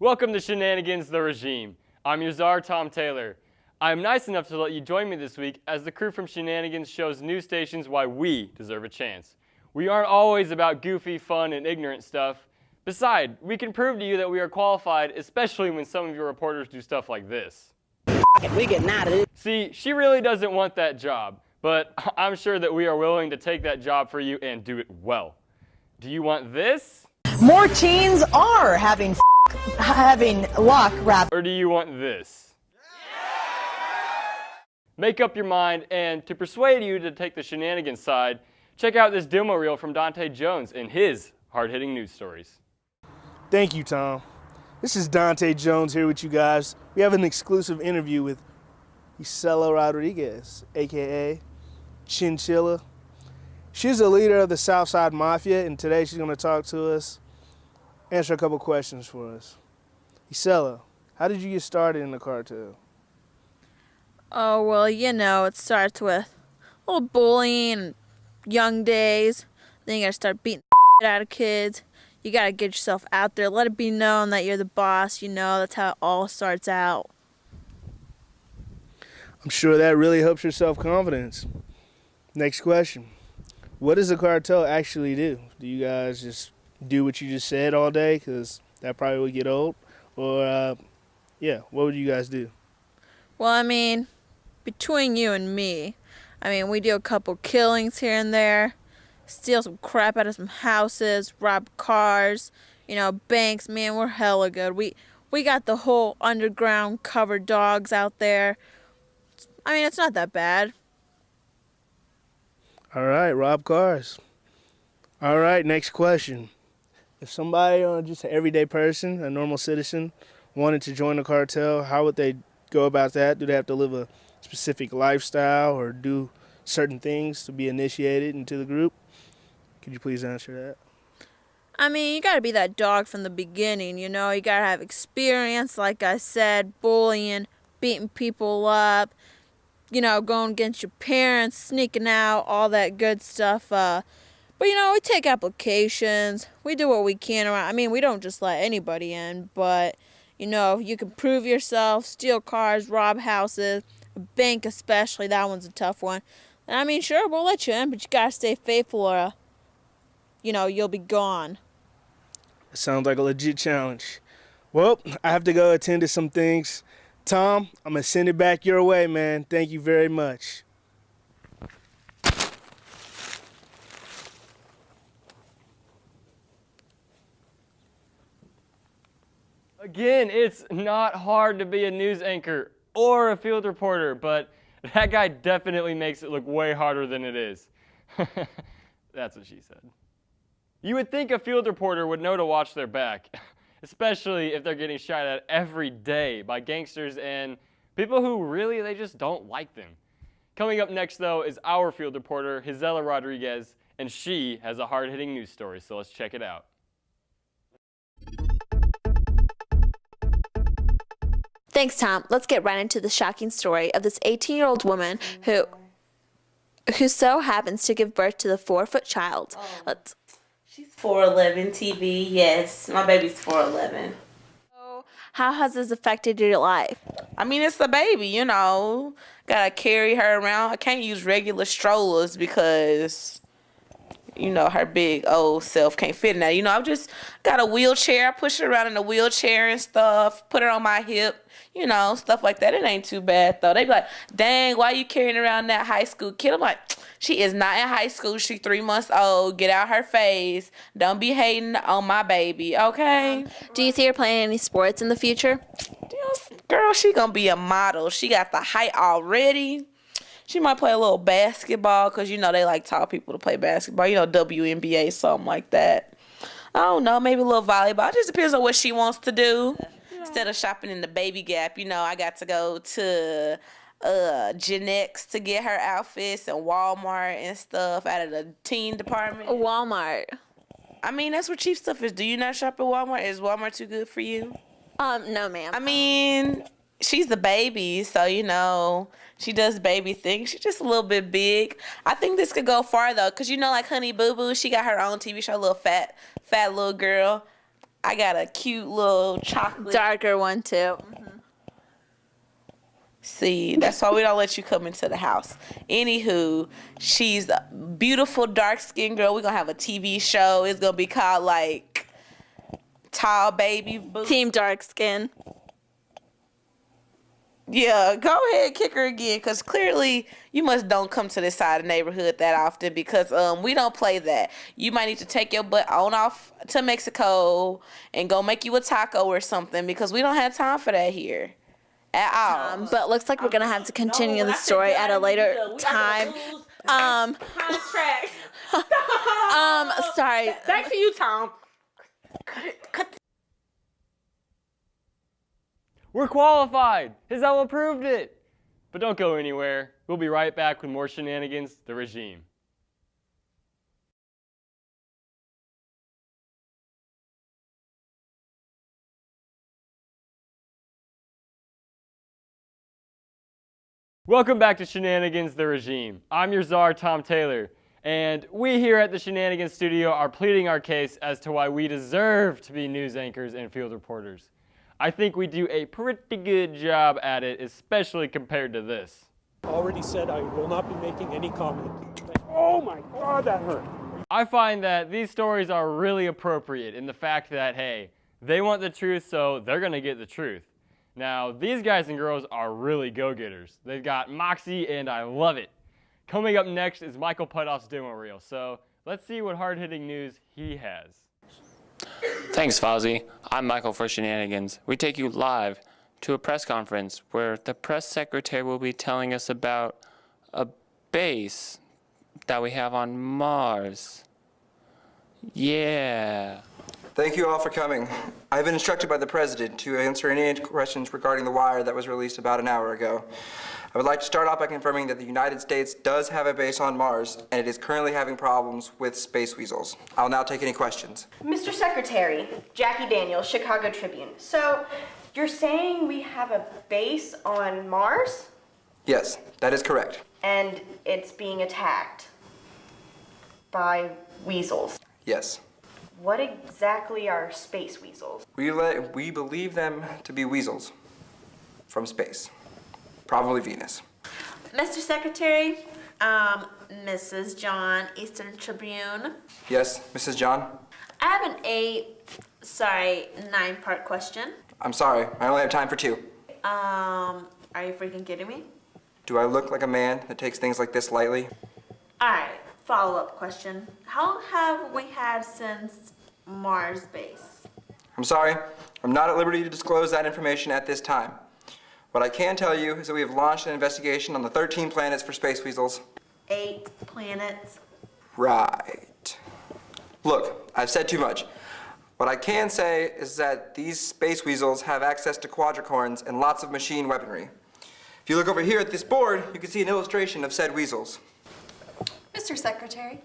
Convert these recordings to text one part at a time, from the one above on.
Welcome to Shenanigans, the Regime. I'm your czar, Tom Taylor. I'm nice enough to let you join me this week as the crew from Shenanigans shows news stations why we deserve a chance. We aren't always about goofy, fun, and ignorant stuff. Besides, we can prove to you that we are qualified, especially when some of your reporters do stuff like this. We getting out of this. See, she really doesn't want that job, but I'm sure that we are willing to take that job for you and do it well. Do you want this? More teens are having luck, rather. Or do you want this? Make up your mind, and to persuade you to take the Shenanigans side, check out this demo reel from Dante Jones and his hard-hitting news stories. Thank you, Tom. This is Dante Jones here with you guys. We have an exclusive interview with Gisela Rodriguez, aka Chinchilla. She's a leader of the Southside Mafia, and today she's going to talk to us, answer a couple questions for us. Gisela, how did you get started in the cartel? Oh, well, you know, it starts with a little bullying and young days. Then you gotta start beating the out of kids. You gotta get yourself out there. Let it be known that you're the boss. You know, that's how it all starts out. I'm sure that really helps your self-confidence. Next question. What does the cartel actually do? Do you guys just do what you just said all day? Because that probably would get old. Or, what would you guys do? Well, I mean, between you and me, we do a couple killings here and there, steal some crap out of some houses, rob cars, banks. Man, we're hella good. We got the whole underground cover dogs out there. It's not that bad. All right, rob cars. All right, next question. If somebody, just an everyday person, a normal citizen, wanted to join the cartel, how would they go about that? Do they have to live a specific lifestyle or do certain things to be initiated into the group? Could you please answer that? You gotta be that dog from the beginning, you gotta have experience, like I said, bullying, beating people up, going against your parents, sneaking out, all that good stuff. But we take applications, we do what we can around. We don't just let anybody in, but you can prove yourself, steal cars, rob houses, a bank especially, that one's a tough one. And sure, we'll let you in, but you gotta stay faithful or, you'll be gone. Sounds like a legit challenge. Well, I have to go attend to some things. Tom, I'm going to send it back your way, man. Thank you very much. Again, it's not hard to be a news anchor or a field reporter, but that guy definitely makes it look way harder than it is. That's what she said. You would think a field reporter would know to watch their back, especially if they're getting shot at every day by gangsters and people who really, they just don't like them. Coming up next, though, is our field reporter, Gisela Rodriguez, and she has a hard-hitting news story, so let's check it out. Thanks, Tom. Let's get right into the shocking story of this 18-year-old woman who so happens to give birth to the 4-foot child. She's 4'11", TV. Yes, my baby's 4'11". So how has this affected your life? It's a baby, Gotta carry her around. I can't use regular strollers because, her big old self can't fit in that. I've just got a wheelchair. I push her around in a wheelchair and stuff. Put her on my hip. Stuff like that. It ain't too bad, though. They be like, dang, why you carrying around that high school kid? I'm like, she is not in high school. She's 3 months old. Get out her face. Don't be hating on my baby, okay? Do you see her playing any sports in the future? Girl, she gonna be a model. She got the height already. She might play a little basketball because, they like tall people to play basketball. WNBA, something like that. I don't know, maybe a little volleyball. It just depends on what she wants to do. Instead of shopping in the Baby Gap, I got to go to Genex to get her outfits and Walmart and stuff out of the teen department. Walmart. That's where cheap stuff is. Do you not shop at Walmart? Is Walmart too good for you? No, ma'am. She's the baby, so, she does baby things. She's just a little bit big. I think this could go far, though, because, like Honey Boo Boo, she got her own TV show, little fat little girl. I got a cute little chocolate. Darker one too. See, that's why we don't let you come into the house. Anywho, she's a beautiful dark-skinned girl. We're going to have a TV show. It's going to be called, like, Tall Baby Boo. Team dark skin. Yeah, go ahead, kick her again, because clearly you must don't come to this side of the neighborhood that often, because we don't play that. You might need to take your butt on off to Mexico and go make you a taco or something, because we don't have time for that here at all. But looks like we're gonna have to continue the story at a later time. Contract. Sorry. Thanks to you, Tom. We're qualified! His owl approved it! But don't go anywhere. We'll be right back with more Shenanigans, the regime. Welcome back to Shenanigans, the regime. I'm your czar, Tom Taylor. And we here at the Shenanigans studio are pleading our case as to why we deserve to be news anchors and field reporters. I think we do a pretty good job at it, especially compared to this. Already said I will not be making any comment. Oh my God, that hurt. I find that these stories are really appropriate in the fact that, hey, they want the truth, so they're going to get the truth. Now, these guys and girls are really go-getters. They've got moxie, and I love it. Coming up next is Michael Putoff's demo reel, so let's see what hard-hitting news he has. Thanks, Fozzie. I'm Michael for Shenanigans. We take you live to a press conference where the press secretary will be telling us about a base that we have on Mars. Yeah. Thank you all for coming. I've been instructed by the President to answer any questions regarding the wire that was released about an hour ago. I would like to start off by confirming that the United States does have a base on Mars, and it is currently having problems with space weasels. I'll now take any questions. Mr. Secretary, Jackie Daniels, Chicago Tribune. So, you're saying we have a base on Mars? Yes, that is correct. And it's being attacked by weasels? Yes. What exactly are space weasels? We believe them to be weasels from space. Probably Venus. Mr. Secretary, Mrs. John, Eastern Tribune. Yes, Mrs. John? I have an 9-part question. I'm sorry, I only have time for 2. Are you freaking kidding me? Do I look like a man that takes things like this lightly? Alright, follow-up question. How long have we had since Mars base? I'm sorry, I'm not at liberty to disclose that information at this time. What I can tell you is that we have launched an investigation on the 13 planets for space weasels. 8 planets. Right. Look, I've said too much. What I can say is that these space weasels have access to quadricorns and lots of machine weaponry. If you look over here at this board, you can see an illustration of said weasels. Mr. Secretary,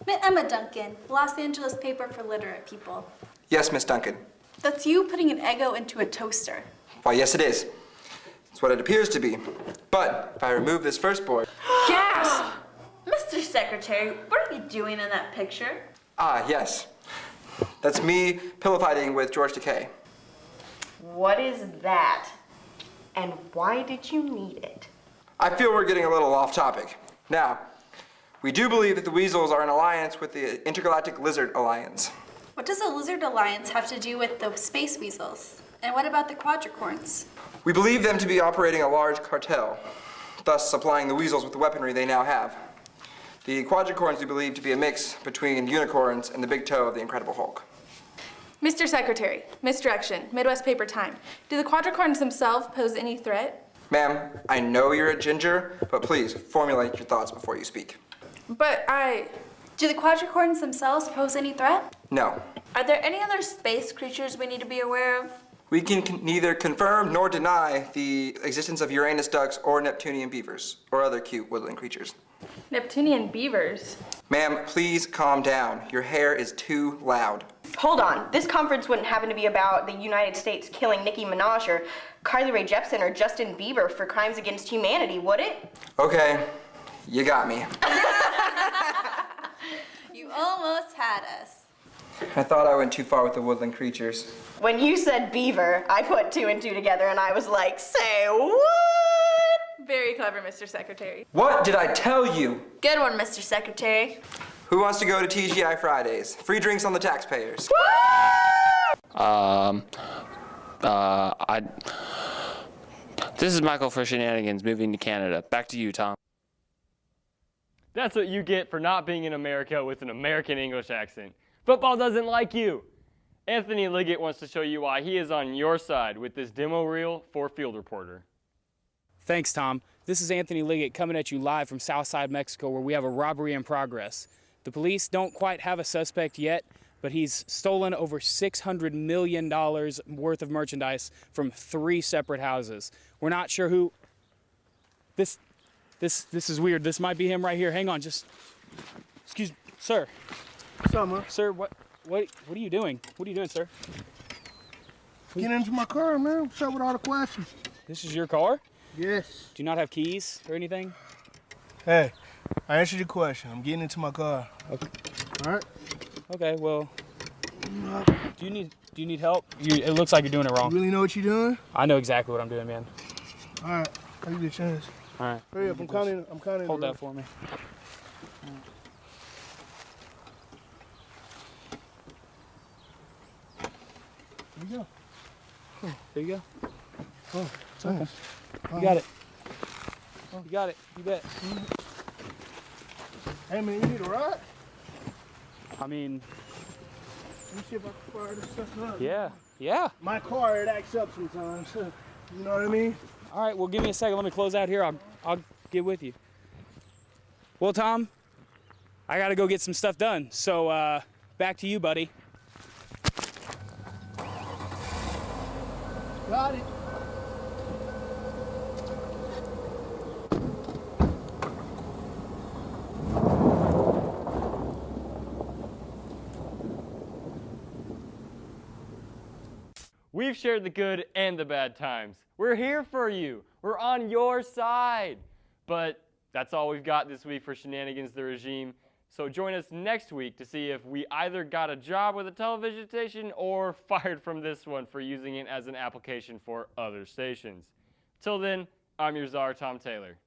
Emma Duncan, Los Angeles paper for literate people. Yes, Miss Duncan. That's you putting an Eggo into a toaster. Why, yes it is. It's what it appears to be. But if I remove this first board... Gasp! Mr. Secretary, what are you doing in that picture? Ah, yes. That's me pillow fighting with George Takei. What is that? And why did you need it? I feel we're getting a little off topic. Now, we do believe that the weasels are in alliance with the Intergalactic Lizard Alliance. What does the Lizard Alliance have to do with the space weasels? And what about the quadricorns? We believe them to be operating a large cartel, thus supplying the weasels with the weaponry they now have. The quadricorns we believe to be a mix between unicorns and the big toe of the Incredible Hulk. Mr. Secretary, misdirection, Midwest paper time. Do the quadricorns themselves pose any threat? Ma'am, I know you're a ginger, but please formulate your thoughts before you speak. Do the quadricorns themselves pose any threat? No. Are there any other space creatures we need to be aware of? We can neither confirm nor deny the existence of Uranus ducks or Neptunian beavers, or other cute woodland creatures. Neptunian beavers? Ma'am, please calm down. Your hair is too loud. Hold on. This conference wouldn't happen to be about the United States killing Nicki Minaj or Carly Rae Jepsen or Justin Bieber for crimes against humanity, would it? Okay, you got me. You almost had us. I thought I went too far with the woodland creatures. When you said beaver, I put 2 and 2 together and I was like, say what? Very clever, Mr. Secretary. What did I tell you? Good one, Mr. Secretary. Who wants to go to TGI Fridays? Free drinks on the taxpayers. This is Michael for Shenanigans, moving to Canada. Back to you, Tom. That's what you get for not being in America with an American English accent. Football doesn't like you. Anthony Liggett wants to show you why he is on your side with this demo reel for Field Reporter. Thanks, Tom. This is Anthony Liggett coming at you live from Southside Mexico, where we have a robbery in progress. The police don't quite have a suspect yet, but he's stolen over $600 million worth of merchandise from 3 separate houses. We're not sure who. This is weird. This might be him right here. Hang on, just excuse me, sir. What's up, man? Sir, what are you doing? What are you doing, sir? Get into my car, man. What's up with all the questions? This is your car? Yes. Do you not have keys or anything? Hey, I answered your question. I'm getting into my car. Okay. All right. Okay. Well, do you need help? It looks like you're doing it wrong. You really know what you're doing? I know exactly what I'm doing, man. All right. I'll give you a chance. All right. Hurry up. I'm counting. Hold that for me. There you go. There you go. Oh, Okay. thanks. You got it. You got it. You bet. Hey, man, you need a ride? I mean, Let me see if I can fire this stuff up. yeah. My car, it acts up sometimes. You know what I mean? All right. Well, give me a second. Let me close out here. I'll get with you. Well, Tom, I got to go get some stuff done. So, back to you, buddy. Got it. We've shared the good and the bad times. We're here for you. We're on your side. But that's all we've got this week for Shenanigans the Regime. So join us next week to see if we either got a job with a television station or fired from this one for using it as an application for other stations. Till then, I'm your czar, Tom Taylor.